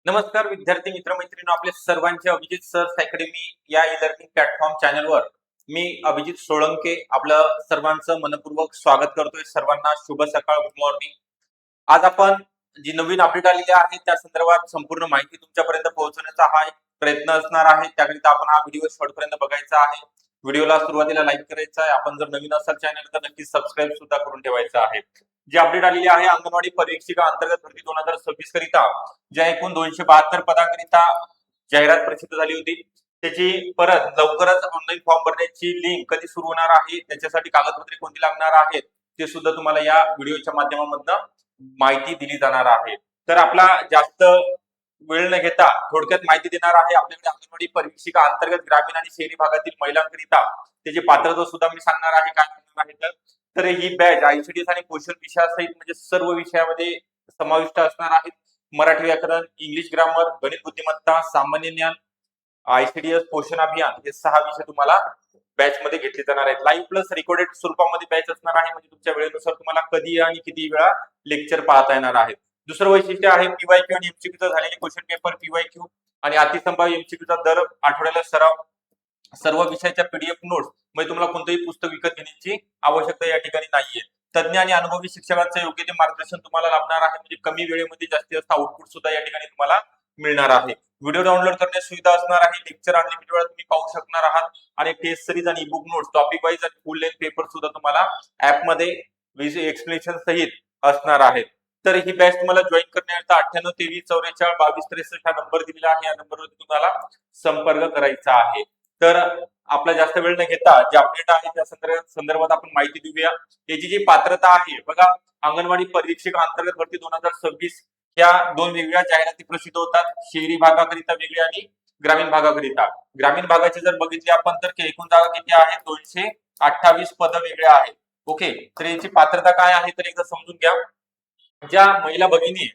नमस्कार विद्यार्थी मित्र मैत्रिणी, आपले सर्वांचे अभिजित सर्स अकॅडमी या ई लर्निंग प्लॅटफॉर्म चॅनलवर मी अभिजित सोळंके आपलं सर्वांचं मनपूर्वक स्वागत करतोय. सर्वांना शुभ सकाळ, गुड मॉर्निंग. आज आपण जी नवीन अपडेट आलेली आहे त्या संदर्भात संपूर्ण माहिती तुमच्यापर्यंत पोहोचवण्याचा हा एक प्रयत्न असणार आहे. त्याकरिता आपण हा व्हिडिओ शेवटपर्यंत बघायचा आहे. व्हिडिओला सुरुवातीला लाईक करायचं आहे. आपण जर नवीन असाल चॅनल तर नक्की सबस्क्राईब सुद्धा करून ठेवायचं आहे. जी अपडेट आलेली आहे अंगणवाडी परीक्षिका अंतर्गत भरती 2026 करिता ज्या एकूण 272 पदांकरिता जाहिरात प्रसिद्ध झाली होती, त्याची परत लवकरच ऑनलाईन फॉर्म भरण्याची लिंक कधी सुरू होणार आहे, त्याच्यासाठी कागदपत्रे कोणती लागणार आहेत ते सुद्धा तुम्हाला या व्हिडिओच्या माध्यमातून माहिती दिली जाणार आहे. तर आपला जास्त वेळ न घेता थोडक्यात माहिती देणार आहे. आपल्याकडे अंगणवाडी परीक्षिका अंतर्गत ग्रामीण आणि शहरी भागातील महिलांकरिता त्याची पात्रता सुद्धा मी सांगणार आहे काय आहे. तर ही बॅच आयसीडीएस आणि पोषण विषयासहित म्हणजे सर्व विषयामध्ये समाविष्ट असणार आहे. मराठी व्याकरण, इंग्लिश ग्रामर, गणित बुद्धिमत्ता, सामान्य ज्ञान, आयसीडीएस, पोषण अभियान हे 6 विषय तुम्हाला बॅच मध्ये घेतले जाणार आहेत. लाईव्ह प्लस रेकॉर्डेड स्वरूपामध्ये बॅच असणार आहे, म्हणजे तुमच्या वेळेनुसार तुम्हाला कधी आणि किती वेळा लेक्चर पाहता येणार आहेत. दुसरं वैशिष्ट्य आहे पीवायक्यू आणि एमसीक्यूचा झालेले क्वेश्चन पेपर पीवायक्यू आणि अतिसंभाव्य एमसीक्यूचा दर आठवड्याला सराव, सर्व विषयाच्या पीडीएफ नोट्स म्हणजे तुम्हाला कोणतेही पुस्तक विकत घेण्याची आवश्यकता या ठिकाणी नाहीये. तज्ञ आणि अनुभवी शिक्षकांचं योग्य ते मार्गदर्शन तुम्हाला लाभणार आहे, म्हणजे कमी वेळेमध्ये जास्तीत जास्त आउटपुट सुद्धा या ठिकाणी तुम्हाला मिळणार आहे. व्हिडिओ डाउनलोड करण्यास सुविधा असणार आहे. लेक्चर अनलिमिटेड वेळा तुम्ही पाहू शकणार आहात आणि टेस्ट सिरीज आणि ईबुक नोट्स, टॉपिक वाईज आणि फुल लेंथ पेपर सुद्धा तुम्हाला ऍप मध्ये एक्सप्लेनेशन सहित असणार आहेत. तर ही बॅच तुम्हाला जॉईन करण्याकरता 9823442263 हा नंबर दिलेला आहे. या नंबरवर तुम्हाला संपर्क करायचा आहे. तर आपला जास्त वेळ न घेता जे अपडेट आहे त्या संदर्भात आपण माहिती देऊया. याची जी पात्रता आहे बघा, अंगणवाडी परीक्षक अंतर्गत भरती 2026 या दोन वेगवेगळ्या जाहिराती प्रसिद्ध होतात. शहरी भागाकरिता वेगळी आणि ग्रामीण भागाकरिता. ग्रामीण भागाचे जर बघितले आपण तर एकूण जागा किती आहेत, 228 पद वेगळे आहेत. ओके, तर याची पात्रता काय आहे तर एकदा समजून घ्या. ज्या महिला भगिनी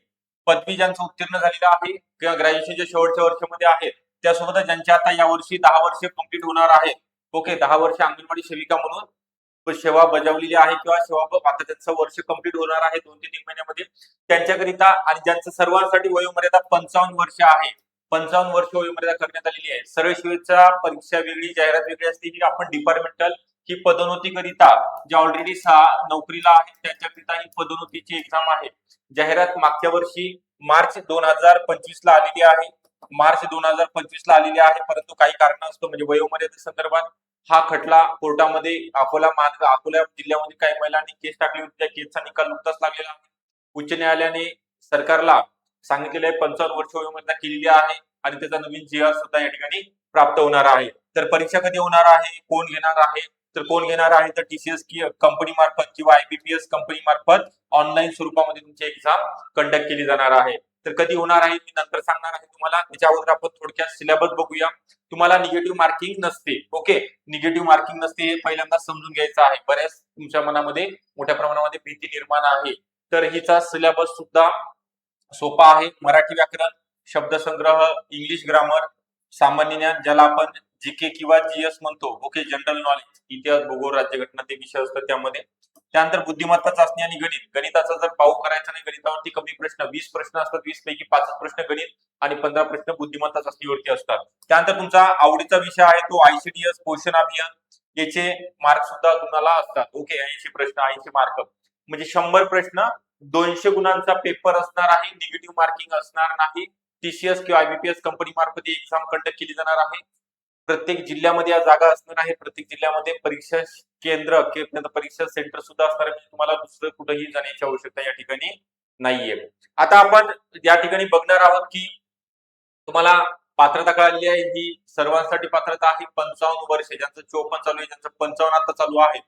पदवी ज्यांचं उत्तीर्ण झालेलं आहे किंवा ग्रॅज्युएशनच्या शेवटच्या वर्षामध्ये आहेत, त्यासोबतच ज्यांच्या आता यावर्षी 10 वर्ष कंप्लीट होणार आहेत. ओके, 10 वर्ष अंगणवाडी सेविका म्हणून सेवा बजावलेली आहे किंवा सेवा आता त्यांचं वर्ष कंप्लीट होणार आहे 2 ते 3 महिन्यामध्ये, त्यांच्याकरिता आणि ज्यांचं सर्वांसाठी वयोमर्यादा 55 वर्ष आहे, 55 वर्ष वयोमर्यादा करण्यात आलेली आहे. सरळ सेवेचा परीक्षा वेगळी, जाहिरात वेगळी असते. जी आपण डिपार्टमेंटल ही पदोन्नतीकरिता जे ऑलरेडी नोकरीला आहेत त्यांच्याकरिता ही पदोन्नतीची एक्झाम आहे. जाहिरात मागच्या वर्षी मार्च 2025 ला आलेली आहे. मार्च 2025 ला आलेली आहे, परंतु काही कारण असतो म्हणजे वयोमर्यादे संदर्भात हा खटला कोर्टामध्ये अकोला जिल्ह्यामध्ये काही महिलांनी केस टाकली होती. त्या केसचा निकाल नुकताच लागलेला आहे. उच्च न्यायालयाने सरकारला सांगितलेलं आहे 55 वर्ष वयोमर्यादा केलेली आहे आणि त्याचा नवीन जीआर सुद्धा या ठिकाणी प्राप्त होणार आहे. तर परीक्षा कधी होणार आहे, कोण घेणार आहे, तर कोण घेणार आहे तर टीसीएस कंपनी मार्फत किंवा आयबीपीएस कंपनी मार्फत ऑनलाईन स्वरूपामध्ये तुमची एक्झाम कंडक्ट केली जाणार आहे. तर कधी होणार आहे मी नंतर सांगणार आहे तुम्हाला. त्याच्या अगोदर आपण थोडक्यात सिलेबस बघूया. तुम्हाला निगेटिव्ह मार्किंग नसते. ओके, निगेटिव्ह मार्किंग नसते हे पहिल्यांदा समजून घ्यायचं आहे. बऱ्याच तुमच्या मनामध्ये मोठ्या प्रमाणामध्ये भीती निर्माण आहे. तर हिचा सिलेबस सुद्धा सोपा आहे. मराठी व्याकरण, शब्दसंग्रह, इंग्लिश ग्रामर, सामान्य ज्ञान ज्याला आपण जीके किंवा जीएस म्हणतो. ओके, जनरल नॉलेज, इतिहास, भूगोल, राज्यघटना ते विषय असतात त्यामध्ये. त्यानंतर बुद्धिमत्ता चाचणी आणि गणित. गणिताचा जर पाऊ करायचा नाही, गणितावरती कमी प्रश्न 20 प्रश्न असतात. 20 पैकी 5 प्रश्न गणित आणि 15 प्रश्न बुद्धिमत्ता चाचणीवरती असतात. त्यानंतर तुमचा आवडीचा विषय आहे तो आयसीडीएस, पोषण अभियान. याचे मार्क सुद्धा तुम्हाला असतात. ओके, 80 प्रश्न, 80 मार्क म्हणजे 100 प्रश्न, 200 गुणांचा पेपर असणार आहे. निगेटिव्ह मार्किंग असणार नाही. टीसीएस किंवा आयबीपीएस कंपनी मार्फत एक्झाम कंडक्ट केली जाणार आहे. प्रत्येक जिल्ह्यामध्ये या जागा असणार आहे. प्रत्येक जिल्ह्यामध्ये परीक्षा केंद्र किंवा परीक्षा सेंटर सुद्धा असणार आहे. तुम्हाला दुसरं कुठेही जाण्याची आवश्यकता या ठिकाणी नाहीये. आता आपण या ठिकाणी बघणार आहोत की तुम्हाला पात्रता कळाली आहे. ही सर्वांसाठी पात्रता आहे. 55 वर्ष, ज्यांचं 54 चालू आहे, ज्यांचं 55 आता चालू आहे.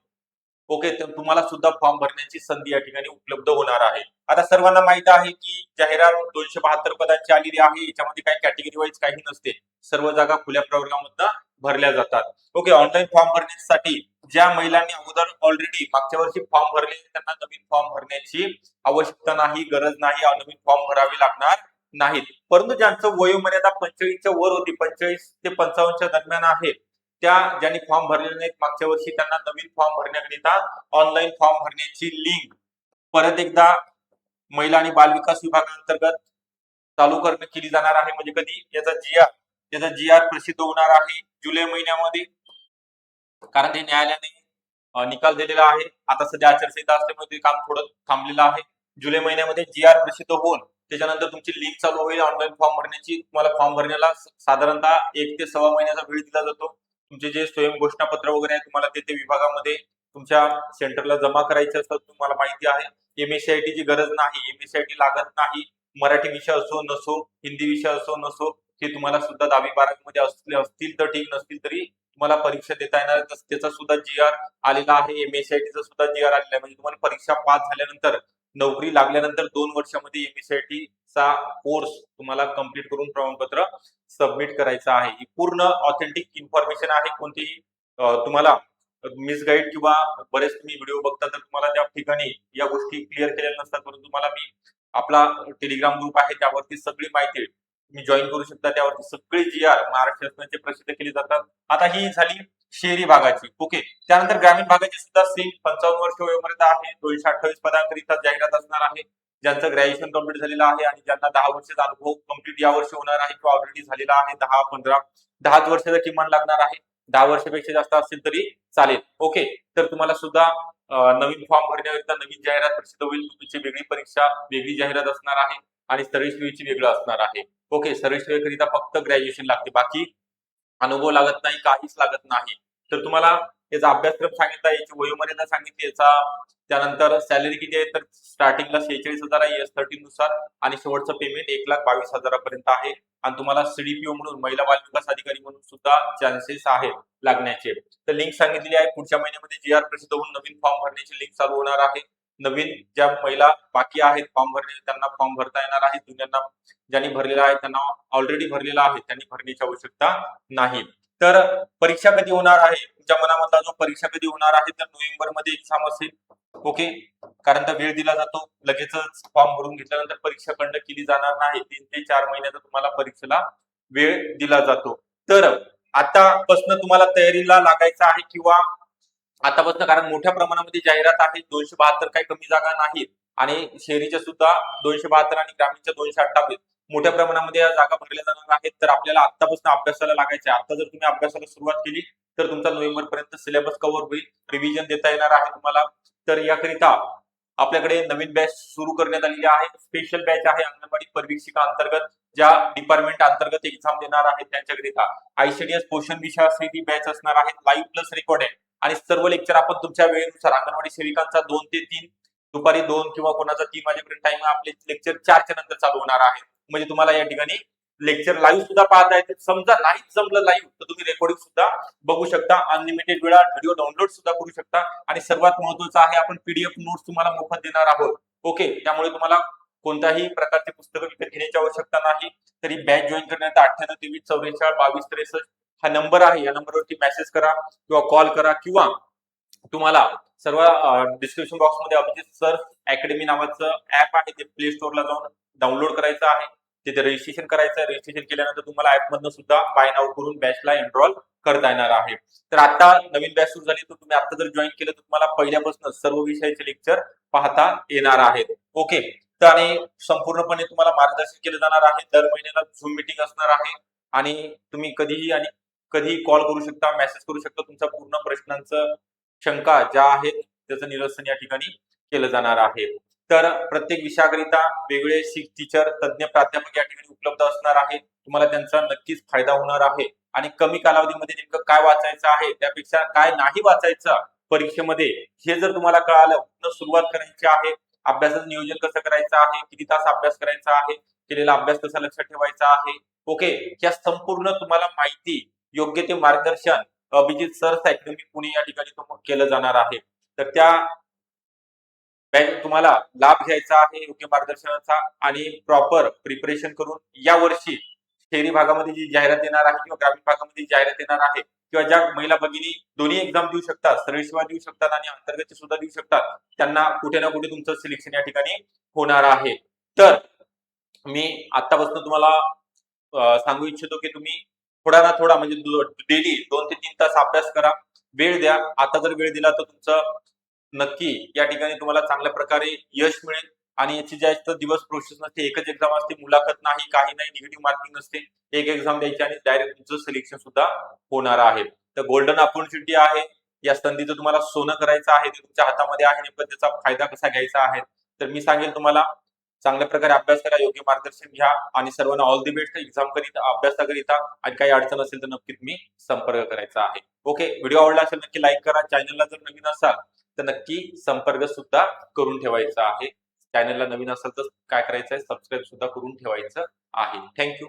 ओके, तर तुम्हाला सुद्धा फॉर्म भरण्याची संधी या ठिकाणी उपलब्ध होणार आहे. आता सर्वांना माहित आहे की जाहिरात 272 पदांची आलेली आहे. याच्यामध्ये काही कॅटेगरी वाईज काही नसते. सर्व जागा खुल्या प्रवर्गामधून भरल्या जातात. ओके, ऑनलाईन फॉर्म भरण्यासाठी ज्या महिलांनी अगोदर ऑलरेडी मागच्या वर्षी फॉर्म भरले त्यांना नवीन फॉर्म भरण्याची आवश्यकता नाही, गरज नाही. नवीन फॉर्म भरावे लागणार नाहीत. परंतु ज्यांचं वयोमर्यादा 45च्या वर होती, 45 ते 55च्या दरम्यान आहे, त्या ज्यांनी फॉर्म भरलेले नाहीत मागच्या वर्षी, त्यांना नवीन फॉर्म भरण्याकरिता ऑनलाईन फॉर्म भरण्याची लिंक परत एकदा महिला आणि बाल विकास विभागांतर्गत चालू केली जाणार आहे. म्हणजे कधी याचा जी आर प्रसिद्ध होणार आहे जुलै महिन्यामध्ये, कारण ते न्यायालयाने निकाल दिलेला आहे. आता सध्या आचारसंहिता असल्यामुळे ते काम थोडं थांबलेलं आहे. जुलै महिन्यामध्ये जी आर प्रसिद्ध होऊन त्याच्यानंतर तुमची लिंक चालू होईल ऑनलाईन फॉर्म भरण्याची. तुम्हाला फॉर्म भरण्याला साधारणतः 1 ते सव्वा महिन्याचा वेळ दिला जातो. तुमचे जे स्वयं घोषणापत्र वगैरे आहे तुम्हाला ते विभागामध्ये तुमच्या सेंटरला जमा करायचे असतात. तुम्हाला माहिती आहे MSCIT ची गरज नाही, MSCIT लागत नाही. मराठी विषय असो नसो, हिंदी विषय असो नसो, हे तुम्हाला सुद्धा 10वी 12वी मध्ये असतील तर ठीक, नसतील तरी तुम्हाला परीक्षा देता येणार. त्याचा सुद्धा जी आर आलेला आहे. MSCIT चा सुद्धा जी आर आलेला आहे. म्हणजे तुम्हाला परीक्षा पास झाल्यानंतर नोकरी लागल्यानंतर 2 वर्षामध्ये MSCIT चा कोर्स तुम्हाला कंप्लीट करून प्रमाणपत्र सबमिट करायचं आहे. ही पूर्ण ऑथेंटिक इन्फॉर्मेशन आहे. कोणतीही तुम्हाला मिसगाईड किंवा बरेच तुम्ही व्हिडिओ बघता तर तुम्हाला त्या ठिकाणी या गोष्टी क्लिअर केलेल्या नसतात, परंतु तुम्हाला मी आपला टेलिग्राम ग्रुप आहे त्यावरती सगळी माहिती तुम्ही जॉईन करू शकता. त्यावरती सगळे जी आर महाराष्ट्र शासनाचे प्रसिद्ध केले जातात. आता ही झाली शहरी भागाची. ओके, त्यानंतर ग्रामीण भागाची सुद्धा सेम 55 वर्ष वयोमर्यादा आहे. 228 पदांकरिता जाहिरात असणार आहे. ज्यांचं ग्रॅज्युएशन कंप्लीट झालेलं आहे आणि ज्यांना 10 वर्षाचा अनुभव कंप्लीट या वर्षी होणार आहे किंवा ऑलरेडी झालेला आहे, 10 वर्षाचा किमान लागणार आहे. 10 वर्षापेक्षा जास्त असेल तरी चालेल. ओके, तर तुम्हाला सुद्धा नवीन फॉर्म भरण्याकरिता नवीन जाहिरात प्रसिद्ध होईल. तुमची वेगळी परीक्षा, वेगळी जाहिरात असणार आहे आणि सरळ सेवेची वेगळं असणार आहे. ओके, सरळ सेवेकरिता फक्त ग्रॅज्युएशन लागते, बाकी अनुभव लागत नाही, काहीच लागत नाही. तर तुम्हाला याचा अभ्यासक्रम सांगितला, याची वयोमर्यादा सांगितली, याचा त्यानंतर सॅलरी किती आहे तर स्टार्टिंगला 46,000 आहे ES13 नुसार आणि शेवटचं पेमेंट 1,22,000 पर्यंत आहे. आणि तुम्हाला CDPO म्हणून महिला बाल विकास अधिकारी म्हणून सुद्धा चान्सेस आहेत लागण्याचे. तर लिंक सांगितलेली आहे. पुढच्या महिन्यामध्ये जी आर प्रसिद्ध होऊन नवीन फॉर्म भरण्याची लिंक चालू होणार आहे. नवीन ज्या महिला बाकी आहेत फॉर्म भरणे त्यांना फॉर्म भरता येणार आहे. जुन्यांना ज्यांनी भरलेला आहे त्यांना ऑलरेडी भरलेला आहे त्यांनी भरण्याची आवश्यकता नाही. तर परीक्षा कधी होणार आहे, तुमच्या मनामधला जो परीक्षा कधी होणार आहे तर नोव्हेंबर मध्ये एक्झाम असेल. ओके, कारण तर वेळ दिला जातो. लगेचच फॉर्म भरून घेतल्यानंतर परीक्षा कंडक्ट केली जाणार नाही. 3 ते 4 महिन्याचा तुम्हाला परीक्षेला वेळ दिला जातो. तर आतापासून तुम्हाला तयारीला लागायचं आहे किंवा आतापासून, कारण मोठ्या प्रमाणामध्ये जाहिरात आहे. 272 काही कमी जागा नाहीत आणि शहरीच्या सुद्धा 272 आणि ग्रामीणच्या 228 मोठ्या प्रमाणामध्ये या जागा भरल्या जाणार आहेत. तर आपल्याला आतापासून अभ्यासाला लागायचे. आता जर तुम्ही अभ्यासाला सुरुवात केली तर तुमचा नोव्हेंबर पर्यंत सिलेबस कव्हर होईल, रिव्हिजन देता येणार आहे तुम्हाला. तर याकरिता आपल्याकडे नवीन बॅच सुरू करण्यात आलेली आहे. स्पेशल बॅच आहे अंगणवाडी परिवीक्षिका अंतर्गत, ज्या डिपार्टमेंट अंतर्गत एक्झाम देणार आहेत त्यांच्याकरिता ICDS पोषण विषयाची ती बॅच असणार आहे. लाईव्ह प्लस रेकॉर्डेड आणि सर्व लेक्चर आपण तुमच्या वेळेनुसार, अंगणवाडी सेविकांचा 2 ते 3 दुपारी 2 किंवा कोणाचा 3 वाजेपर्यंत टाइम, आपले लेक्चर 4च्या नंतर चालू होणार आहे. म्हणजे तुम्हाला या ठिकाणी लेक्चर लाईव्ह सुद्धा पाहता येते. समजा नाहीच जमलं लाईव्ह तर तुम्ही रेकॉर्डिंग सुद्धा बघू शकता. अनलिमिटेड वेळा व्हिडिओ डाउनलोड सुद्धा करू शकता. आणि सर्वात महत्त्वाचं आहे, आपण PDF नोट्स तुम्हाला मोफत देणार आहोत. ओके, त्यामुळे तुम्हाला कोणत्याही प्रकारचे पुस्तकं विकत घेण्याची आवश्यकता नाही. तरी बॅच जॉईन करण्याचा 98 23 44 22 63 हा नंबर आहे. या नंबरवरती मेसेज करा किंवा कॉल करा किंवा तुम्हाला सर्व डिस्क्रिप्शन बॉक्स मध्ये अभिजित सर अकॅडमी नावाचं ऍप आहे, ते प्ले स्टोअरला जाऊन डाउनलोड करायचं आहे. तिथे रजिस्ट्रेशन करायचं आहे. रजिस्ट्रेशन केल्यानंतर तुम्हाला ऍप मधून सुद्धा बाय नाव करून बॅचला एनरोल करता येणार आहे. तर आता नवीन बॅच सुरू झाली तर तुम्ही आता जर जॉईन केलं तर तुम्हाला पहिल्यापासून सर्व विषयाचे लेक्चर पाहता येणार आहेत. ओके, तर आणि संपूर्णपणे तुम्हाला मार्गदर्शन केलं जाणार आहे. दर महिन्याला झूम मीटिंग असणार आहे आणि तुम्ही कधीही कॉल करू शकता, मेसेज करू शकता. तुमच्या पूर्ण प्रश्नांचं, शंका ज्या आहेत त्याचं निरसन या ठिकाणी केलं जाणार आहे. तर प्रत्येक विषयाकरिता वेगळे टीचर, तज्ञ प्राध्यापक या ठिकाणी उपलब्ध असणार आहे. तुम्हाला त्यांचा नक्कीच फायदा होणार आहे. आणि कमी कालावधीमध्ये नेमकं काय वाचायचं आहे, त्यापेक्षा काय नाही वाचायचं परीक्षेमध्ये, हे जर तुम्हाला कळालं, सुरुवात करायची आहे, अभ्यासाचं नियोजन कसं करायचं आहे, किती तास अभ्यास करायचा आहे, केलेला अभ्यास कसा लक्षात ठेवायचा आहे. ओके, या संपूर्ण तुम्हाला माहिती, योग्य ते मार्गदर्शन अभिजित सर अकॅडमी पुणे या ठिकाणी केलं जाणार आहे. तर त्या तुम्हाला लाभ घ्यायचा आहे योग्य मार्गदर्शनाचा आणि प्रॉपर प्रिपरेशन करून या वर्षी शहरी भागामध्ये जी जाहिरात येणार आहे किंवा ग्रामीण भागामध्ये जाहिरात येणार आहे किंवा ज्या महिला भगिनी दोन्ही एक्झाम देऊ शकतात, सरळ सेवा देऊ शकतात आणि अंतर्गत सुद्धा देऊ शकतात, त्यांना कुठे ना कुठे तुमचं सिलेक्शन या ठिकाणी होणार आहे. तर मी आतापासून तुम्हाला सांगू इच्छितो की तुम्ही थोडा ना थोडा म्हणजे डेली 2 ते 3 तास अभ्यास करा, वेळ द्या. आता जर वेळ दिला तर तुमचं नक्की या ठिकाणी तुम्हाला चांगल्या प्रकारे यश मिळेल. आणि याची जास्त दिवस प्रोसेस नसते. एकच एक्झाम असते, मुलाखत नाही, काही नाही, निगेटिव्ह मार्किंग नसते. एक एक्झाम द्यायची आणि डायरेक्ट तुमचं सिलेक्शन सुद्धा होणार आहे. तर गोल्डन ऑपॉर्च्युनिटी आहे. या संधीचं तुम्हाला सोनं करायचं आहे, ते तुमच्या हातामध्ये आहे. नेमकं त्याचा फायदा कसा घ्यायचा आहे तर मी सांगेल तुम्हाला चांगल्या प्रकारे अभ्यास करा, योग्य मार्गदर्शन घ्या आणि सर्वांना ऑल दी बेस्ट एक्झाम करिता, अभ्यासाकरिता. आणि काही अडचण असेल तर नक्की तुम्ही संपर्क करायचा आहे. ओके, व्हिडिओ आवडला असेल नक्की लाईक करा. चॅनलला जर नवीन असाल तर नक्की संपर्क सुद्धा करून ठेवायचा आहे. चॅनलला नवीन असाल तर काय करायचं आहे, सबस्क्राईब सुद्धा करून ठेवायचं आहे. थँक्यू.